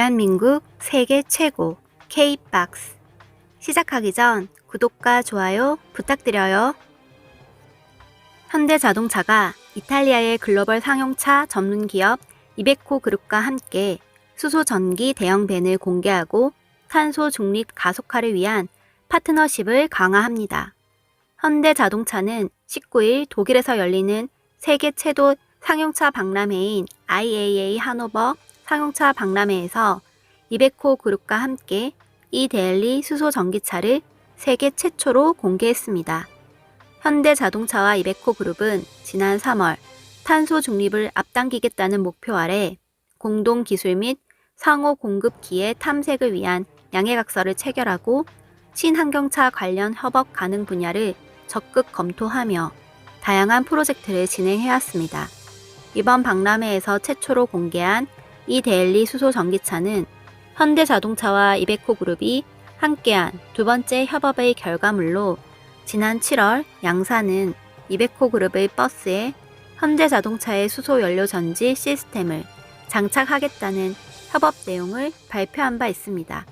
대한민국 세계 최고 K-박스. 시작하기 전 구독과 좋아요 부탁드려요. 현대자동차가 이탈리아의 글로벌 상용차 전문 기업 이베코 그룹과 함께 수소 전기 대형 밴을 공개하고 탄소 중립 가속화를 위한 파트너십을 강화합니다. 현대자동차는 19일 독일에서 열리는 세계 최고 상용차 박람회인 IAA 하노버 상용차 박람회에서 이베코 그룹과 함께 이데일리 수소 전기차를 세계 최초로 공개했습니다. 현대자동차와 이베코 그룹은 지난 3월 탄소 중립을 앞당기겠다는 목표 아래 공동 기술 및 상호 공급 기회 탐색을 위한 양해각서를 체결하고 친환경차 관련 협업 가능 분야를 적극 검토하며 다양한 프로젝트를 진행해왔습니다. 이번 박람회에서 최초로 공개한 이데일리 수소 전기차는 현대자동차와 이베코 그룹이 함께한 두 번째 협업의 결과물로 지난 7월 양사는 이베코 그룹의 버스에 현대자동차의 수소 연료 전지 시스템을 장착하겠다는 협업 내용을 발표한 바 있습니다.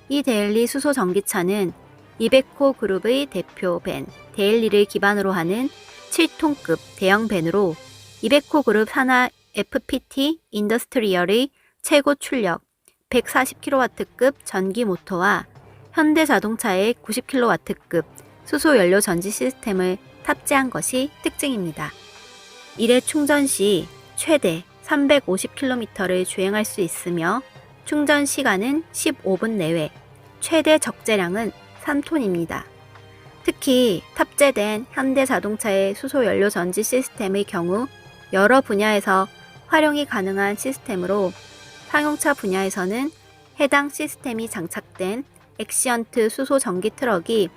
이데일리 수소 전기차는 이베코 그룹의 대표 밴 데일리를 기반으로 하는 7톤급 대형 밴으로 이베코 그룹 산하 FPT 인더스트리얼의 최고 출력 140kW급 전기 모터와 현대자동차의 90kW급 수소 연료 전지 시스템을 탑재한 것이 특징입니다. 이래 충전 시 최대 350km를 주행할 수 있으며 충전 시간은 15분 내외, 최대 적재량은 3톤입니다. 특히 탑재된 현대자동차의 수소 연료 전지 시스템의 경우 여러 분야에서 활용이 가능한 시스템으로 상용차 분야에서는 해당 시스템이 장착된 엑시언트 수소 전기 트럭이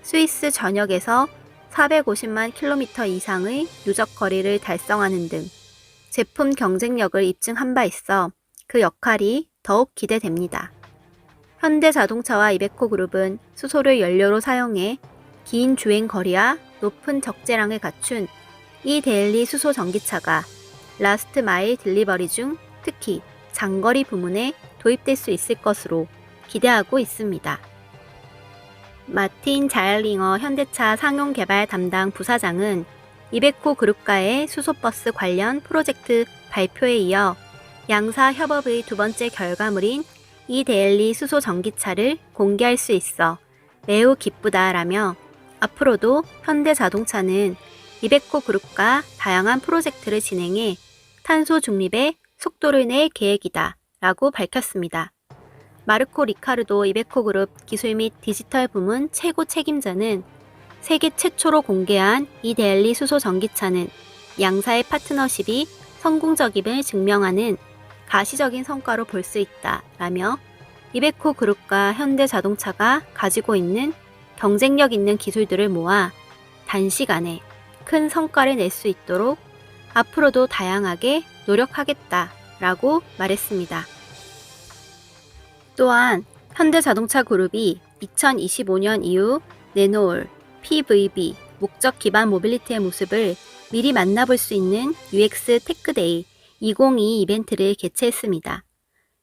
스위스 전역에서 450만 킬로미터 이상의 누적 거리를 달성하는 등 제품 경쟁력을 입증한 바 있어 그 역할이 더욱 기대됩니다. 현대자동차와 이베코 그룹은 수소를 연료로 사용해 긴 주행 거리와 높은 적재량을 갖춘 이데일리 수소 전기차가 라스트 마일 딜리버리 중 특히 장거리 부문에 도입될 수 있을 것으로 기대하고 있습니다. 마틴 자일링어 현대차 상용개발 담당 부사장은 이베코 그룹과의 수소버스 관련 프로젝트 발표에 이어 양사 협업의 두 번째 결과물인 이데일리 수소 전기차를 공개할 수 있어 매우 기쁘다라며 앞으로도 현대자동차는 이베코 그룹과 다양한 프로젝트를 진행해 탄소 중립에 속도를 낼 계획이다 라고 밝혔습니다. 마르코 리카르도 이베코 그룹 기술 및 디지털 부문 최고 책임자는 세계 최초로 공개한 이데일리 수소 전기차는 양사의 파트너십이 성공적임을 증명하는 가시적인 성과로 볼 수 있다 라며 이베코 그룹과 현대자동차가 가지고 있는 경쟁력 있는 기술들을 모아 단시간에 큰 성과를 낼 수 있도록 앞으로도 다양하게 노력하겠다 라고 말했습니다. 또한 현대자동차 그룹이 2025년 이후 내놓을 PVB 목적 기반 모빌리티의 모습을 미리 만나볼 수 있는 UX 테크데이 2022 이벤트를 개최했습니다.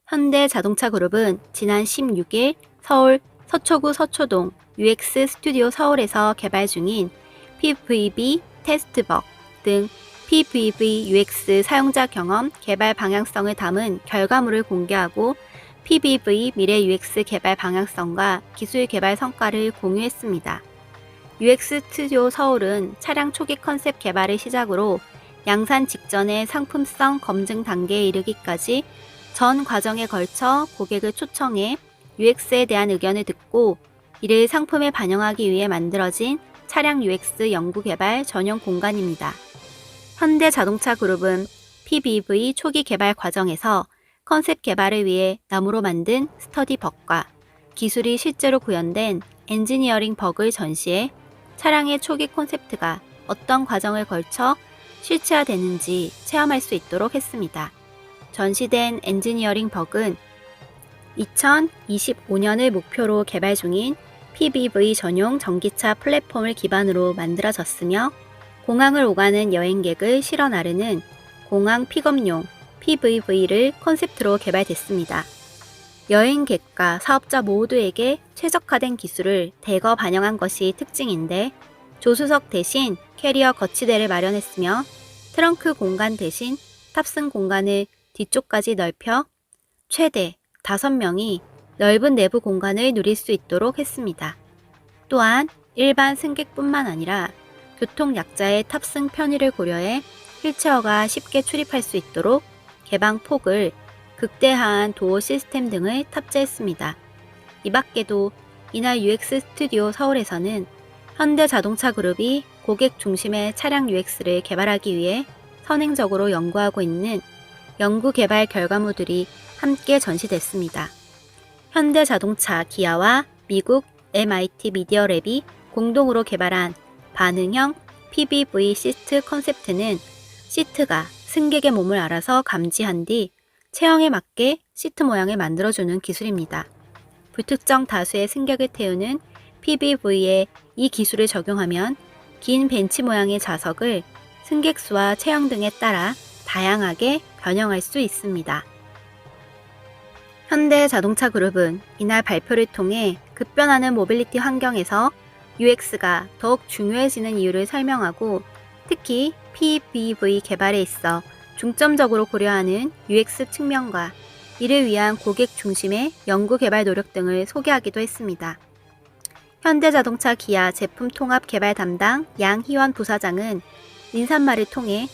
현대자동차 그룹은 지난 16일 서울 서초구 서초동 UX 스튜디오 서울에서 개발 중인 PVB 테스트벅 등 PVB UX 사용자 경험 개발 방향성을 담은 결과물을 공개하고 PVB 미래 UX 개발 방향성과 기술 개발 성과를 공유했습니다. UX 스튜디오 서울은 차량 초기 컨셉 개발을 시작으로 양산 직전의 상품성 검증 단계에 이르기까지 전 과정에 걸쳐 고객을 초청해 UX에 대한 의견을 듣고 이를 상품에 반영하기 위해 만들어진 차량 UX 연구 개발 전용 공간입니다. 현대자동차 그룹은 PBV 초기 개발 과정에서 컨셉 개발을 위해 나무로 만든 스터디 벅과 기술이 실제로 구현된 엔지니어링 벅을 전시해 차량의 초기 콘셉트가 어떤 과정을 걸쳐 실체화되는지 체험할 수 있도록 했습니다. 전시된 엔지니어링 벅은 2025년을 목표로 개발 중인 PBV 전용 전기차 플랫폼을 기반으로 만들어졌으며 공항을 오가는 여행객을 실어 나르는 공항 픽업용 PVV를 컨셉트로 개발됐습니다. 여행객과 사업자 모두에게 최적화된 기술을 대거 반영한 것이 특징인데 조수석 대신 캐리어 거치대를 마련했으며 트렁크 공간 대신 탑승 공간을 뒤쪽까지 넓혀 최대 5명이 넓은 내부 공간을 누릴 수 있도록 했습니다. 또한 일반 승객뿐만 아니라 교통약자의 탑승 편의를 고려해 휠체어가 쉽게 출입할 수 있도록 개방 폭을 극대화한 도어 시스템 등을 탑재했습니다. 이 밖에도 이날 UX 스튜디오 서울에서는 현대자동차 그룹이 고객 중심의 차량 UX를 개발하기 위해 선행적으로 연구하고 있는 연구 개발 결과물들이 함께 전시됐습니다. 현대자동차 기아와 미국 MIT 미디어랩이 공동으로 개발한 반응형 PBV 시트 컨셉트는 시트가 승객의 몸을 알아서 감지한 뒤 체형에 맞게 시트 모양을 만들어주는 기술입니다. 불특정 다수의 승객을 태우는 PBV에 이 기술을 적용하면 긴 벤치 모양의 좌석을 승객 수와 체형 등에 따라 다양하게 변형할 수 있습니다. 현대자동차 그룹은 이날 발표를 통해 급변하는 모빌리티 환경에서 UX가 더욱 중요해지는 이유를 설명하고 특히 PBV 개발에 있어 중점적으로 고려하는 UX 측면과 이를 위한 고객 중심의 연구 개발 노력 등을 소개하기도 했습니다. 현대자동차 기아 제품 통합 개발 담당 양희원 부사장은 인사말을 통해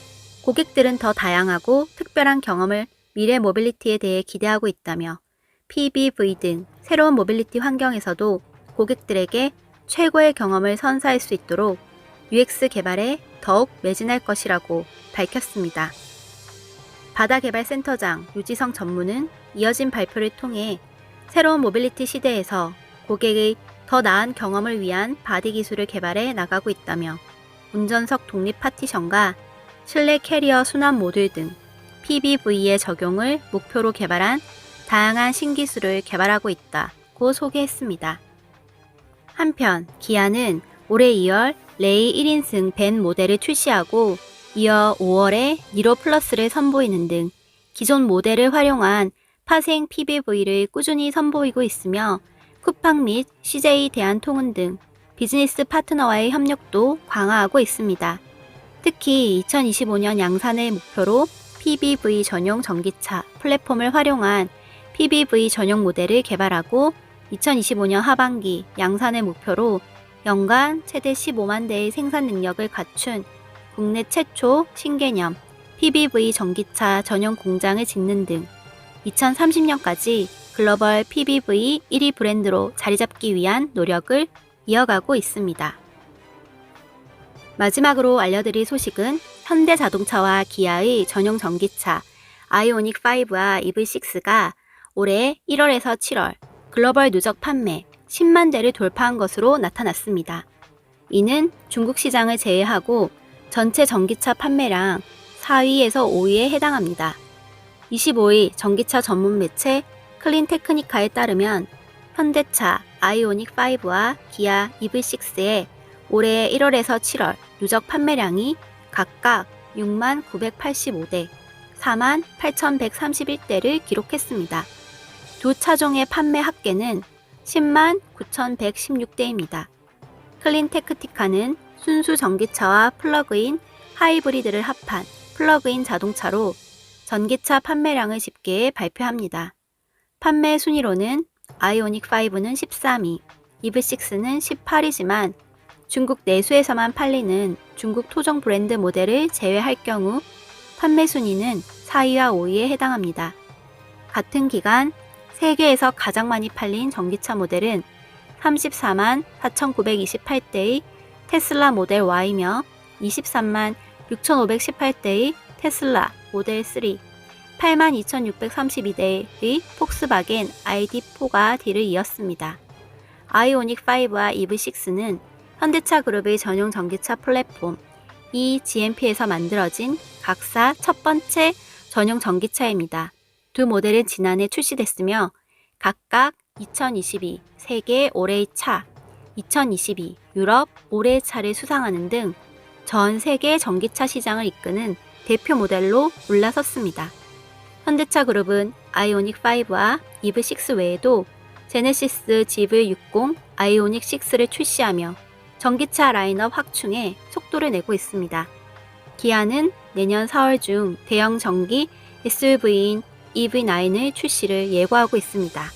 고객들은 더 다양하고 특별한 경험을 미래 모빌리티에 대해 기대하고 있다며 PBV 등 새로운 모빌리티 환경에서도 고객들에게 최고의 경험을 선사할 수 있도록 UX 개발에 더욱 매진할 것이라고 밝혔습니다. 바다개발센터장 유지성 전무는 이어진 발표를 통해 새로운 모빌리티 시대에서 고객의 더 나은 경험을 위한 바디 기술을 개발해 나가고 있다며 운전석 독립 파티션과 실내 캐리어 순환 모듈 등 PBV의 적용을 목표로 개발한 다양한 신기술을 개발하고 있다고 소개했습니다. 한편 기아는 올해 2월 레이 1인승 밴 모델을 출시하고 이어 5월에 니로 플러스를 선보이는 등 기존 모델을 활용한 파생 PBV를 꾸준히 선보이고 있으며 쿠팡 및 CJ 대한통운 등 비즈니스 파트너와의 협력도 강화하고 있습니다. 특히 2025년 양산을 목표로 PBV 전용 전기차 플랫폼을 활용한 PBV 전용 모델을 개발하고 2025년 하반기 양산을 목표로 연간 최대 15만 대의 생산 능력을 갖춘 국내 최초 신개념 PBV 전기차 전용 공장을 짓는 등 2030년까지 글로벌 PBV 1위 브랜드로 자리 잡기 위한 노력을 이어가고 있습니다. 마지막으로 알려드릴 소식은 현대자동차와 기아의 전용 전기차 아이오닉 5와 EV6가 올해 1월에서 7월 글로벌 누적 판매 10만 대를 돌파한 것으로 나타났습니다. 이는 중국 시장을 제외하고 전체 전기차 판매량 4위에서 5위에 해당합니다. 25일 전기차 전문 매체 클린테크니카에 따르면 현대차 아이오닉 5와 기아 EV6의 올해 1월에서 7월 누적 판매량이 각각 6만 985대, 4만 8,131대를 기록했습니다. 두 차종의 판매 합계는 10만 9,116대입니다. 클린테크티카는 순수 전기차와 플러그인 하이브리드를 합한 플러그인 자동차로 전기차 판매량을 집계해 발표합니다. 판매 순위로는 아이오닉 5는 13위, EV6는 18위지만 중국 내수에서만 팔리는 중국 토종 브랜드 모델을 제외할 경우 판매 순위는 4위와 5위에 해당합니다. 같은 기간 세계에서 가장 많이 팔린 전기차 모델은 34만 4,928대의 테슬라 모델 Y며 23만 6,518대의 테슬라 모델 3, 8만 2,632대의 폭스바겐 ID4가 뒤를 이었습니다. 아이오닉 5와 EV6는 현대차 그룹의 전용 전기차 플랫폼 eGMP에서 만들어진 각사 첫 번째 전용 전기차입니다. 두 모델은 지난해 출시됐으며 각각 2022 세계 올해의 차, 2022 유럽 올해의 차를 수상하는 등 전 세계 전기차 시장을 이끄는 대표 모델로 올라섰습니다. 현대차 그룹은 아이오닉 5와 EV6 외에도 제네시스 GV60, 아이오닉 6를 출시하며 전기차 라인업 확충에 속도를 내고 있습니다. 기아는 내년 4월 중 대형 전기 SUV인 EV9을 출시를 예고하고 있습니다.